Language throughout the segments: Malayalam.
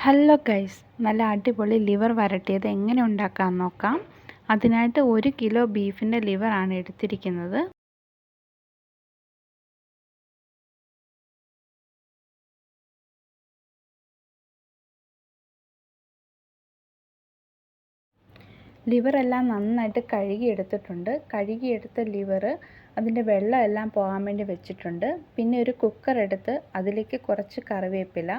ഹലോ ഗൈസ്, നല്ല അടിപൊളി ലിവർ വരട്ടിയത് എങ്ങനെ ഉണ്ടാക്കാമെന്ന് നോക്കാം. അതിനായിട്ട് 1 കിലോ ബീഫിൻ്റെ ലിവറാണ് എടുത്തിരിക്കുന്നത്. ലിവറെല്ലാം നന്നായിട്ട് കഴുകിയെടുത്തിട്ടുണ്ട്. കഴുകിയെടുത്ത ലിവർ അതിൻ്റെ വെള്ളം എല്ലാം പോകാൻ വേണ്ടി വെച്ചിട്ടുണ്ട്. പിന്നെ ഒരു കുക്കർ എടുത്ത് അതിലേക്ക് കുറച്ച് കറിവേപ്പില,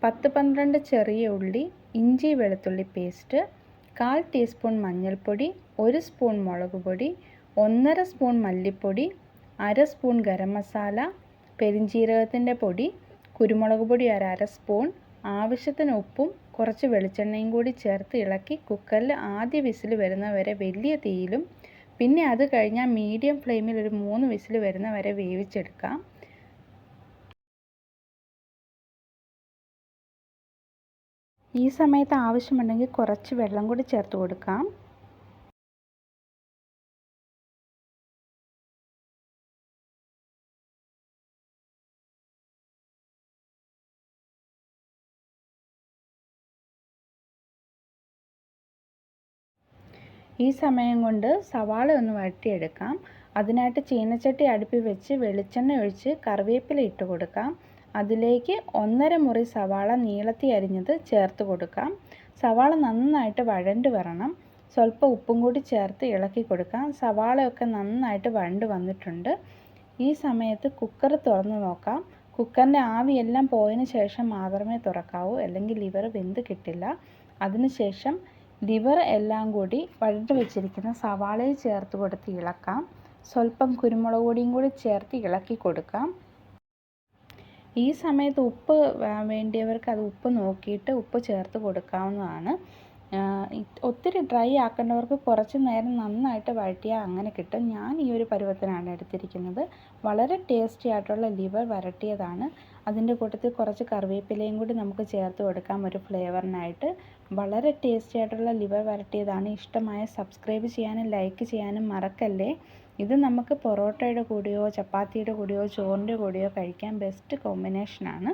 10-12 ചെറിയ ഉള്ളി, ഇഞ്ചി വെളുത്തുള്ളി പേസ്റ്റ്, 1/4 ടീസ്പൂൺ മഞ്ഞൾപ്പൊടി, 1 സ്പൂൺ മുളക് പൊടി, 1/2 സ്പൂൺ മല്ലിപ്പൊടി, 1/2 സ്പൂൺ ഗരം മസാല, പെരിഞ്ജീരകത്തിൻ്റെ പൊടി, കുരുമുളക് പൊടി 1/2 സ്പൂൺ, ആവശ്യത്തിന് ഉപ്പും കുറച്ച് വെളിച്ചെണ്ണയും കൂടി ചേർത്ത് ഇളക്കി കുക്കറിൽ ആദ്യ വിസിൽ വരുന്നവരെ വലിയ തീയിലും പിന്നെ അത് കഴിഞ്ഞാൽ മീഡിയം ഫ്ലെയിമിൽ ഒരു 3 വിസിൽ വരുന്നവരെ വേവിച്ചെടുക്കാം. ഈ സമയത്ത് ആവശ്യമുണ്ടെങ്കിൽ കുറച്ച് വെള്ളം കൂടി ചേർത്ത് കൊടുക്കാം. ഈ സമയം കൊണ്ട് സവാള ഒന്ന് വഴറ്റിയെടുക്കാം. അതിനായിട്ട് ചീനച്ചട്ടി അടുപ്പിൽ വെച്ച് വെളിച്ചെണ്ണ ഒഴിച്ച് കറിവേപ്പില ഇട്ട് കൊടുക്കാം. അതിലേക്ക് 1/2 മുറി സവാള നീളത്തി അരിഞ്ഞത് ചേർത്ത് കൊടുക്കാം. സവാള നന്നായിട്ട് വഴണ്ട് വരണം. സ്വല്പം ഉപ്പും കൂടി ചേർത്ത് ഇളക്കി കൊടുക്കാം. സവാളയൊക്കെ നന്നായിട്ട് വഴണ്ട് വന്നിട്ടുണ്ട്. ഈ സമയത്ത് കുക്കർ തുറന്ന് നോക്കാം. കുക്കറിൻ്റെ ആവിയെല്ലാം പോയതിന് ശേഷം മാത്രമേ തുറക്കാവൂ, അല്ലെങ്കിൽ ലിവർ വെന്ത് കിട്ടില്ല. അതിനുശേഷം ലിവർ എല്ലാം കൂടി വഴണ്ട് വെച്ചിരിക്കുന്ന സവാളയിൽ ചേർത്ത് കൊടുത്ത് ഇളക്കാം. സ്വല്പം കുരുമുളക് പൊടിയും കൂടി ചേർത്ത് ഇളക്കി കൊടുക്കാം. ഈ സമയത്ത് ഉപ്പ് വേണ്ടിയവർക്ക് അത് ഉപ്പ് നോക്കിയിട്ട് ഉപ്പ് ചേർത്ത് കൊടുക്കാവുന്നതാണ്. ഒത്തിരി ഡ്രൈ ആക്കേണ്ടവർക്ക് കുറച്ച് നേരം നന്നായിട്ട് വഴറ്റിയാൽ അങ്ങനെ കിട്ടും. ഞാൻ ഈ ഒരു പരുവത്തിനാണ് എടുത്തിരിക്കുന്നത്. വളരെ ടേസ്റ്റി ആയിട്ടുള്ള ലിവർ വരട്ടിയതാണ്. അതിൻ്റെ കൂട്ടത്തിൽ കുറച്ച് കറിവേപ്പിലയും കൂടി നമുക്ക് ചേർത്ത് കൊടുക്കാം ഒരു ഫ്ലേവറിനായിട്ട്. വളരെ ടേസ്റ്റി ആയിട്ടുള്ള ലിവർ വരട്ടിയതാണ്. ഇഷ്ടമായ സബ്സ്ക്രൈബ് ചെയ്യാനും ലൈക്ക് ചെയ്യാനും മറക്കല്ലേ. ഇത് നമുക്ക് പൊറോട്ടയുടെ കൂടെയോ ചപ്പാത്തിയുടെ കൂടെയോ ചോറിൻ്റെ കൂടെയോ കഴിക്കാൻ ബെസ്റ്റ് കോമ്പിനേഷനാണ്.